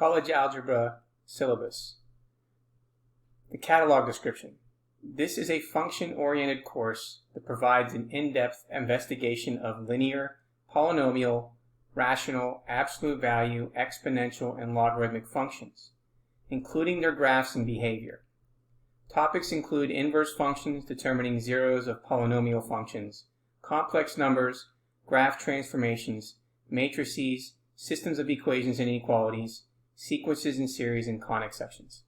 College Algebra Syllabus. The Catalog Description. This is a function-oriented course that provides an in-depth investigation of linear, polynomial, rational, absolute value, exponential, and logarithmic functions, including their graphs and behavior. Topics include inverse functions determining zeros of polynomial functions, complex numbers, graph transformations, matrices, systems of equations and inequalities, sequences and series, and conic sections.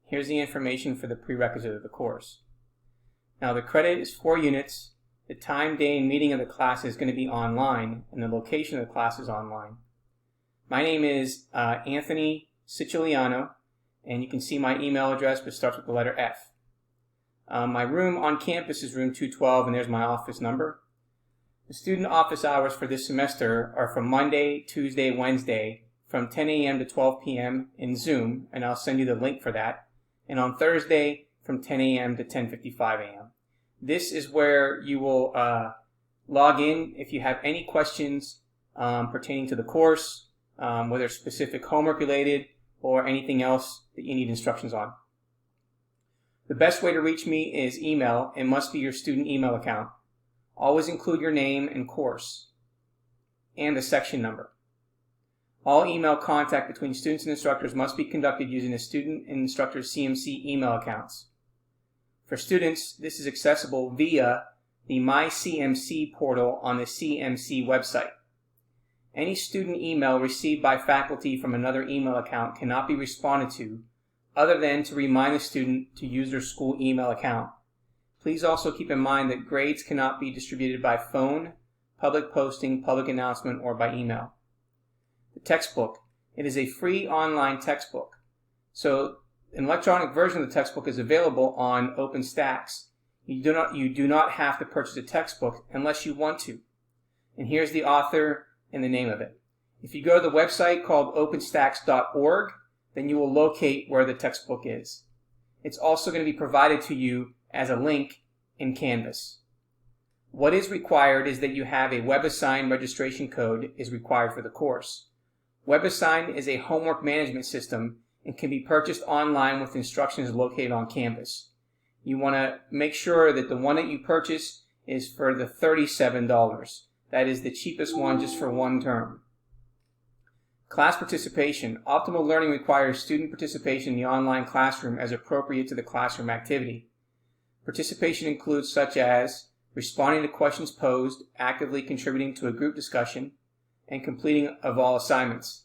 Here's the information for the prerequisite of the course. Now the credit is 4 units. The time, day, and meeting of the class is going to be online, and the location of the class is online. My name is Anthony Siciliano, and you can see my email address, which starts with the letter F. My room on campus is room 212, and there's my office number. The student office hours for this semester are from Monday, Tuesday, Wednesday, from 10 a.m. to 12 p.m. in Zoom, and I'll send you the link for that. And on Thursday, from 10 a.m. to 10:55 a.m. This is where you will log in if you have any questions pertaining to the course, whether specific homework related or anything else that you need instructions on. The best way to reach me is email. It must be your student email account. Always include your name and course and the section number. All email contact between students and instructors must be conducted using the student and instructor's CMC email accounts. For students, this is accessible via the MyCMC portal on the CMC website. Any student email received by faculty from another email account cannot be responded to other than to remind the student to use their school email account. Please also keep in mind that grades cannot be distributed by phone, public posting, public announcement, or by email. The textbook. It is a free online textbook. So an electronic version of the textbook is available on OpenStax. You do not have to purchase a textbook unless you want to. And here's the author and the name of it. If you go to the website called openstax.org, then you will locate where the textbook is. It's also going to be provided to you as a link in Canvas. What is required is that you have a WebAssign registration code is required for the course. WebAssign is a homework management system and can be purchased online with instructions located on Canvas. You want to make sure that the one that you purchase is for the $37. That is the cheapest one just for one term. Class participation. Optimal learning requires student participation in the online classroom as appropriate to the classroom activity. Participation includes such as responding to questions posed, actively contributing to a group discussion, and completing of all assignments.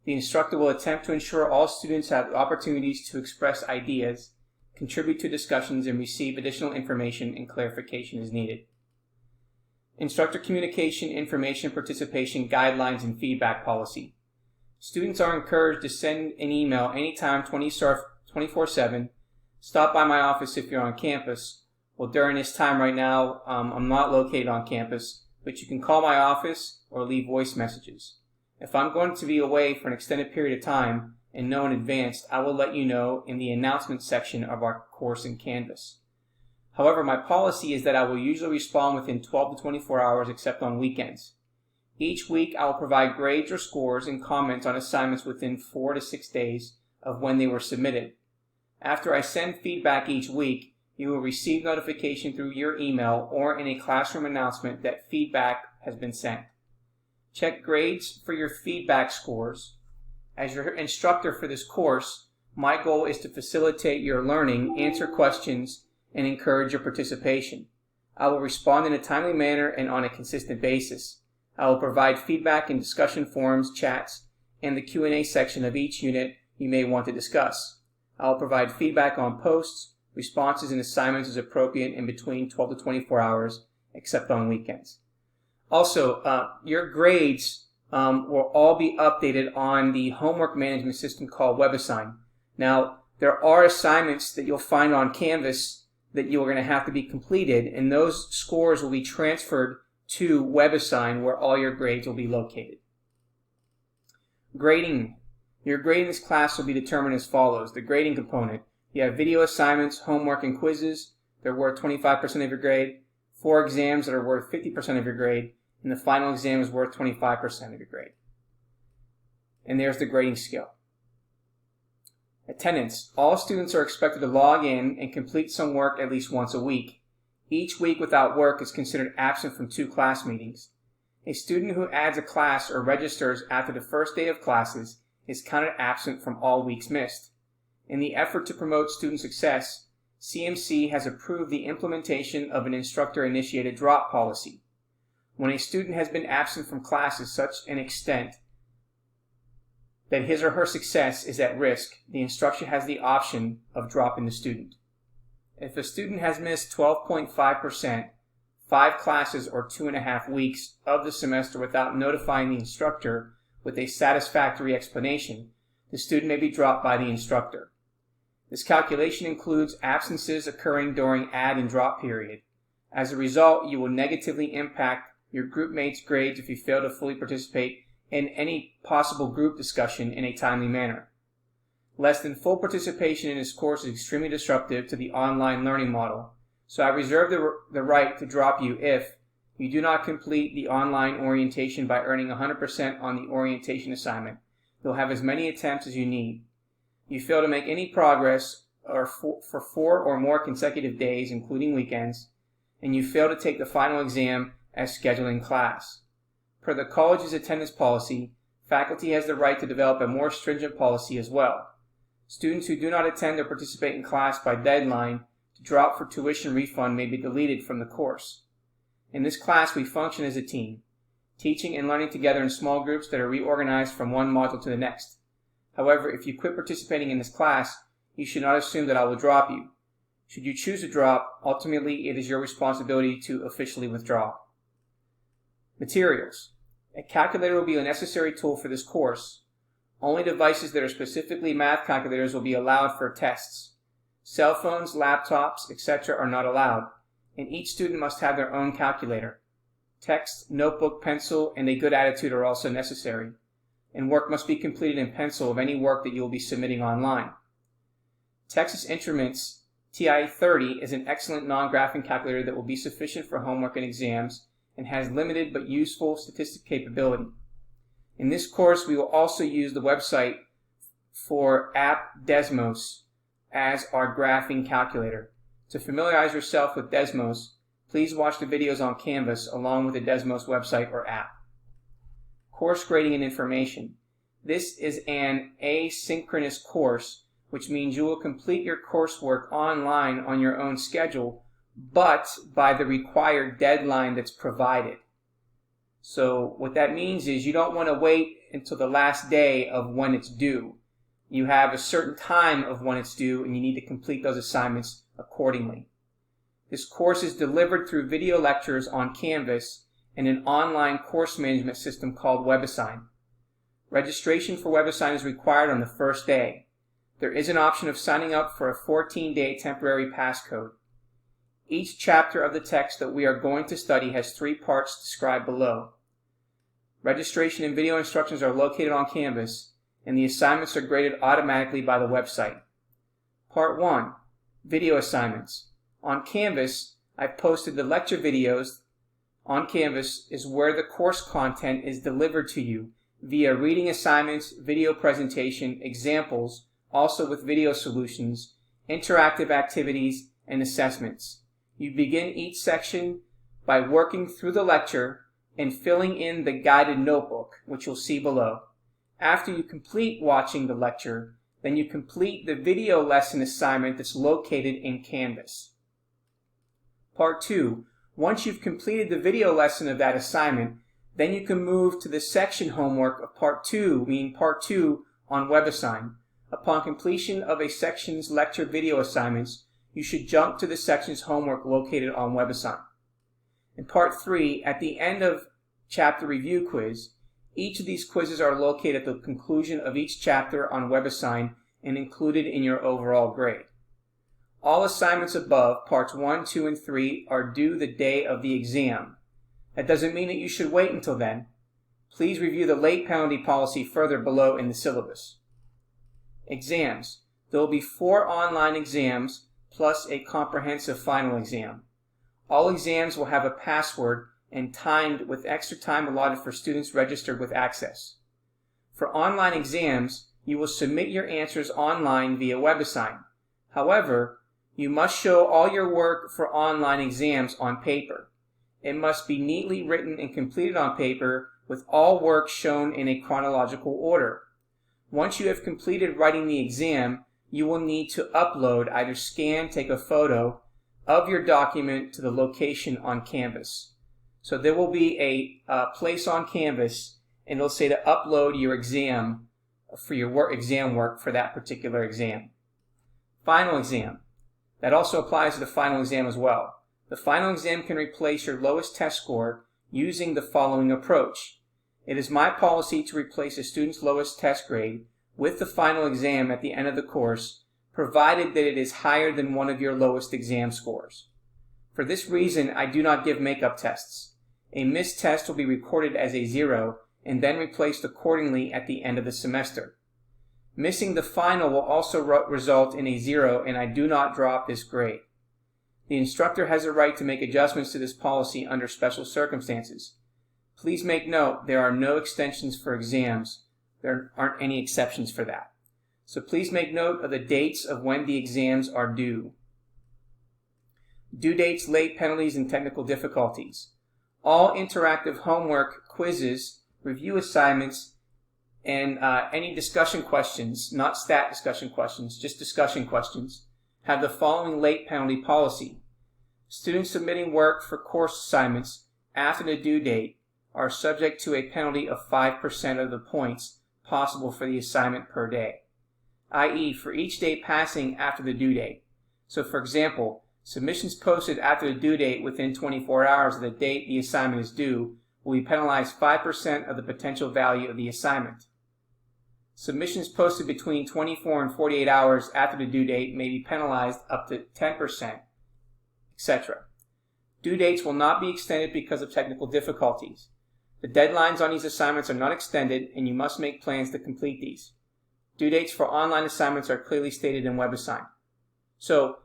The instructor will attempt to ensure all students have opportunities to express ideas, contribute to discussions, and receive additional information and clarification as needed. Instructor communication, information, participation, guidelines, and feedback policy. Students are encouraged to send an email anytime 24/7. Stop by my office if you're on campus. Well, during this time right now, I'm not located on campus, but you can call my office or leave voice messages. If I'm going to be away for an extended period of time and know in advance, I will let you know in the announcement section of our course in Canvas. However, my policy is that I will usually respond within 12 to 24 hours except on weekends. Each week, I will provide grades or scores and comments on assignments within 4 to 6 days of when they were submitted. After I send feedback each week, you will receive notification through your email or in a classroom announcement that feedback has been sent. Check grades for your feedback scores. As your instructor for this course, my goal is to facilitate your learning, answer questions, and encourage your participation. I will respond in a timely manner and on a consistent basis. I will provide feedback in discussion forums, chats, and the Q&A section of each unit you may want to discuss. I will provide feedback on posts, responses, and assignments as appropriate in between 12 to 24 hours, except on weekends. Also, your grades will all be updated on the homework management system called WebAssign. Now, there are assignments that you'll find on Canvas that you're going to have to be completed, and those scores will be transferred to WebAssign where all your grades will be located. Grading. Your grade in this class will be determined as follows. The grading component. You have video assignments, homework, and quizzes. They're worth 25% of your grade. 4 exams that are worth 50% of your grade. And the final exam is worth 25% of your grade. And there's the grading scale. Attendance. All students are expected to log in and complete some work at least once a week. Each week without work is considered absent from 2 class meetings. A student who adds a class or registers after the first day of classes is counted absent from all weeks missed. In the effort to promote student success, CMC has approved the implementation of an instructor-initiated drop policy. When a student has been absent from classes such an extent that his or her success is at risk, the instructor has the option of dropping the student. If a student has missed 12.5%, 5 classes or 2.5 weeks of the semester without notifying the instructor with a satisfactory explanation, the student may be dropped by the instructor. This calculation includes absences occurring during add and drop period. As a result, you will negatively impact your group mates' grades if you fail to fully participate in any possible group discussion in a timely manner. Less than full participation in this course is extremely disruptive to the online learning model, so I reserve the right to drop you if you do not complete the online orientation by earning 100% on the orientation assignment. You'll have as many attempts as you need. You fail to make any progress for 4 or more consecutive days, including weekends, and you fail to take the final exam as scheduled in class. Per the college's attendance policy, faculty has the right to develop a more stringent policy as well. Students who do not attend or participate in class by deadline to drop for tuition refund may be deleted from the course. In this class, we function as a team, teaching and learning together in small groups that are reorganized from one module to the next. However, if you quit participating in this class, you should not assume that I will drop you. Should you choose to drop, ultimately it is your responsibility to officially withdraw. Materials. A calculator will be a necessary tool for this course. Only devices that are specifically math calculators will be allowed for tests. Cell phones, laptops, etc. are not allowed, and each student must have their own calculator. Text, notebook, pencil, and a good attitude are also necessary, and work must be completed in pencil of any work that you will be submitting online. Texas Instruments TI-30 is an excellent non-graphing calculator that will be sufficient for homework and exams, and has limited but useful statistic capability. In this course, we will also use the website for app Desmos as our graphing calculator. To familiarize yourself with Desmos, please watch the videos on Canvas along with the Desmos website or app. Course grading and information. This is an asynchronous course, which means you will complete your coursework online on your own schedule, but by the required deadline that's provided. So what that means is you don't want to wait until the last day of when it's due. You have a certain time of when it's due, and you need to complete those assignments accordingly. This course is delivered through video lectures on Canvas and an online course management system called WebAssign. Registration for WebAssign is required on the first day. There is an option of signing up for a 14-day temporary passcode. Each chapter of the text that we are going to study has 3 parts described below. Registration and video instructions are located on Canvas, and the assignments are graded automatically by the website. Part 1. Video assignments. On Canvas, I've posted the lecture videos. On Canvas is where the course content is delivered to you via reading assignments, video presentation, examples, also with video solutions, interactive activities, and assessments. You begin each section by working through the lecture and filling in the guided notebook, which you'll see below. After you complete watching the lecture, then you complete the video lesson assignment that's located in Canvas. Part 2. Once you've completed the video lesson of that assignment, then you can move to the section homework of Part 2, meaning Part 2 on WebAssign. Upon completion of a section's lecture video assignments, you should jump to the section's homework located on WebAssign. In Part 3, at the end of Chapter Review Quiz, each of these quizzes are located at the conclusion of each chapter on WebAssign and included in your overall grade. All assignments above, Parts 1, 2, and 3, are due the day of the exam. That doesn't mean that you should wait until then. Please review the late penalty policy further below in the syllabus. Exams. There will be 4 online exams plus a comprehensive final exam. All exams will have a password and timed with extra time allotted for students registered with Access. For online exams, you will submit your answers online via WebAssign. However, you must show all your work for online exams on paper. It must be neatly written and completed on paper with all work shown in a chronological order. Once you have completed writing the exam, you will need to upload, either scan, take a photo of your document to the location on Canvas. So there will be a place on Canvas, and it'll say to upload your exam for your exam work for that particular exam. Final exam. That also applies to the final exam as well. The final exam can replace your lowest test score using the following approach. It is my policy to replace a student's lowest test grade with the final exam at the end of the course, provided that it is higher than one of your lowest exam scores. For this reason, I do not give makeup tests. A missed test will be recorded as a 0 and then replaced accordingly at the end of the semester. Missing the final will also result in a 0, and I do not drop this grade. The instructor has a right to make adjustments to this policy under special circumstances. Please make note there are no extensions for exams. There aren't any exceptions for that. So please make note of the dates of when the exams are due. Due dates, late penalties, and technical difficulties. All interactive homework, quizzes, review assignments, and any discussion questions, not stat discussion questions, just discussion questions, have the following late penalty policy. Students submitting work for course assignments after the due date are subject to a penalty of 5% of the points possible for the assignment per day, i.e. for each day passing after the due date. So for example, submissions posted after the due date within 24 hours of the date the assignment is due will be penalized 5% of the potential value of the assignment. Submissions posted between 24 and 48 hours after the due date may be penalized up to 10%, etc. Due dates will not be extended because of technical difficulties. The deadlines on these assignments are not extended, and you must make plans to complete these. Due dates for online assignments are clearly stated in WebAssign. So,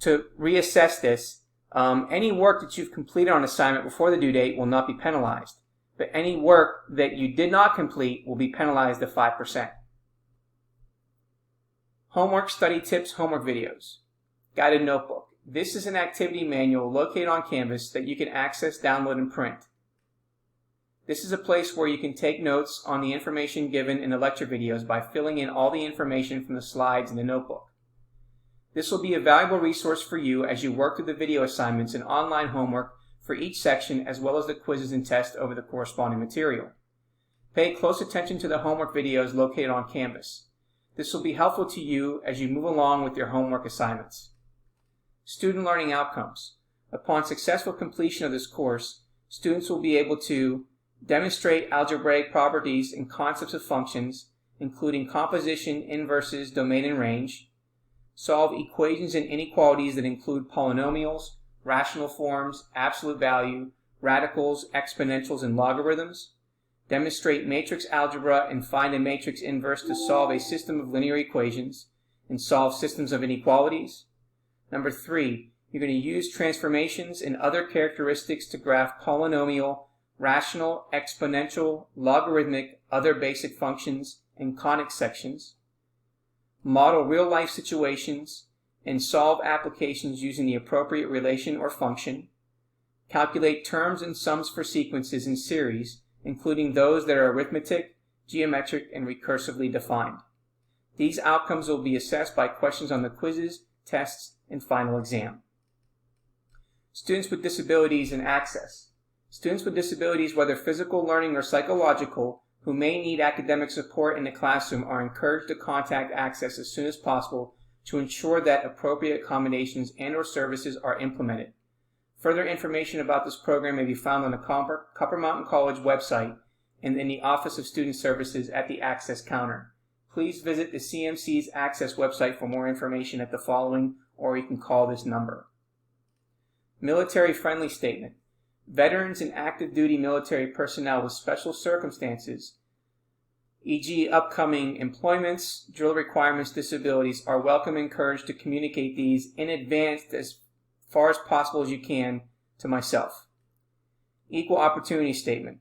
to reassess this, any work that you've completed on assignment before the due date will not be penalized, but any work that you did not complete will be penalized at 5%. Homework study tips, homework videos. Guided notebook. This is an activity manual located on Canvas that you can access, download, and print. This is a place where you can take notes on the information given in the lecture videos by filling in all the information from the slides in the notebook. This will be a valuable resource for you as you work through the video assignments and online homework for each section, as well as the quizzes and tests over the corresponding material. Pay close attention to the homework videos located on Canvas. This will be helpful to you as you move along with your homework assignments. Student learning outcomes. Upon successful completion of this course, students will be able to demonstrate algebraic properties and concepts of functions, including composition, inverses, domain, and range, solve equations and inequalities that include polynomials, rational forms, absolute value, radicals, exponentials, and logarithms, demonstrate matrix algebra and find a matrix inverse to solve a system of linear equations, and solve systems of inequalities. Number 3, you're going to use transformations and other characteristics to graph polynomial, rational, exponential, logarithmic, other basic functions, and conic sections. Model real-life situations and solve applications using the appropriate relation or function. Calculate terms and sums for sequences in series, including those that are arithmetic, geometric, and recursively defined. These outcomes will be assessed by questions on the quizzes, tests, and final exam. Students with disabilities and access. Students with disabilities, whether physical, learning, or psychological, who may need academic support in the classroom are encouraged to contact Access as soon as possible to ensure that appropriate accommodations and/or services are implemented. Further information about this program may be found on the Copper Mountain College website and in the Office of Student Services at the Access counter. Please visit the CMC's Access website for more information at the following, or you can call this number. Military-friendly statement. Veterans and active duty military personnel with special circumstances, e.g. upcoming employments, drill requirements, disabilities, are welcome and encouraged to communicate these in advance as far as possible as you can to myself. Equal opportunity statement.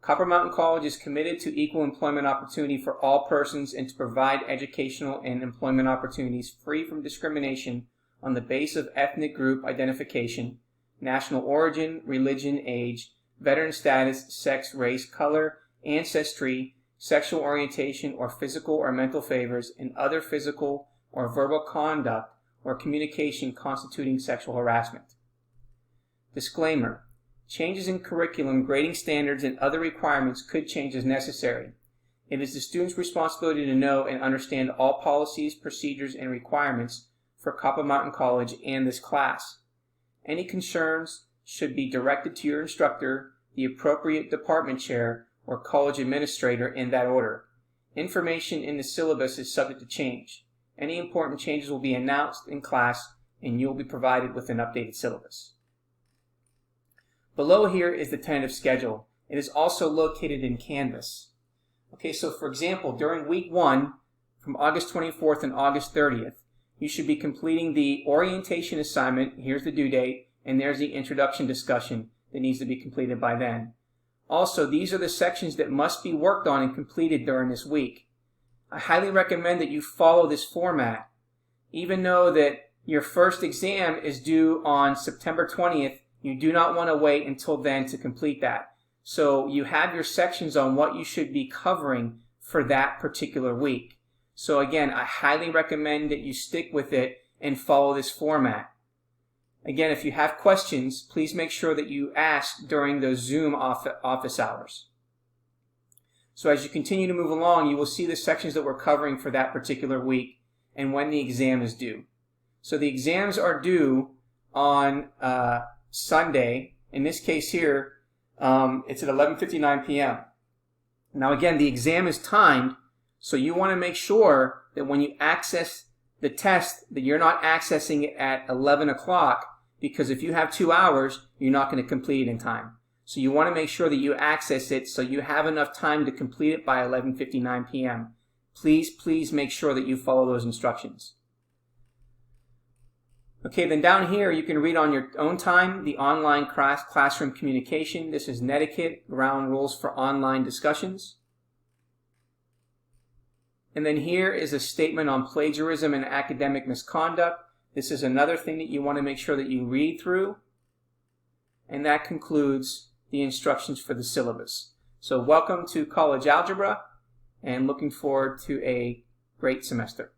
Copper Mountain College is committed to equal employment opportunity for all persons and to provide educational and employment opportunities free from discrimination on the basis of ethnic group identification, national origin, religion, age, veteran status, sex, race, color, ancestry, sexual orientation, or physical or mental favors, and other physical or verbal conduct or communication constituting sexual harassment. Disclaimer: changes in curriculum, grading standards, and other requirements could change as necessary. It is the student's responsibility to know and understand all policies, procedures, and requirements for Copper Mountain College and this class. Any concerns should be directed to your instructor, the appropriate department chair, or college administrator in that order. Information in the syllabus is subject to change. Any important changes will be announced in class, and you will be provided with an updated syllabus. Below here is the tentative schedule. It is also located in Canvas. Okay, so for example, during week 1, from August 24th and August 30th, you should be completing the orientation assignment. Here's the due date, and there's the introduction discussion that needs to be completed by then. Also, these are the sections that must be worked on and completed during this week. I highly recommend that you follow this format. Even though that your first exam is due on September 20th, you do not want to wait until then to complete that. So you have your sections on what you should be covering for that particular week. So again, I highly recommend that you stick with it and follow this format. Again, if you have questions, please make sure that you ask during those Zoom office hours. So as you continue to move along, you will see the sections that we're covering for that particular week and when the exam is due. So the exams are due on Sunday. In this case here, it's at 11:59 p.m. Now again, the exam is timed, so you want to make sure that when you access the test that you're not accessing it at 11 o'clock, because if you have 2 hours, you're not going to complete it in time. So you want to make sure that you access it so you have enough time to complete it by 11:59 p.m. Please make sure that you follow those instructions. Okay, then down here you can read on your own time the online classroom communication. This is Netiquette, ground rules for online discussions. And then here is a statement on plagiarism and academic misconduct. This is another thing that you want to make sure that you read through. And that concludes the instructions for the syllabus. So welcome to college algebra, and looking forward to a great semester.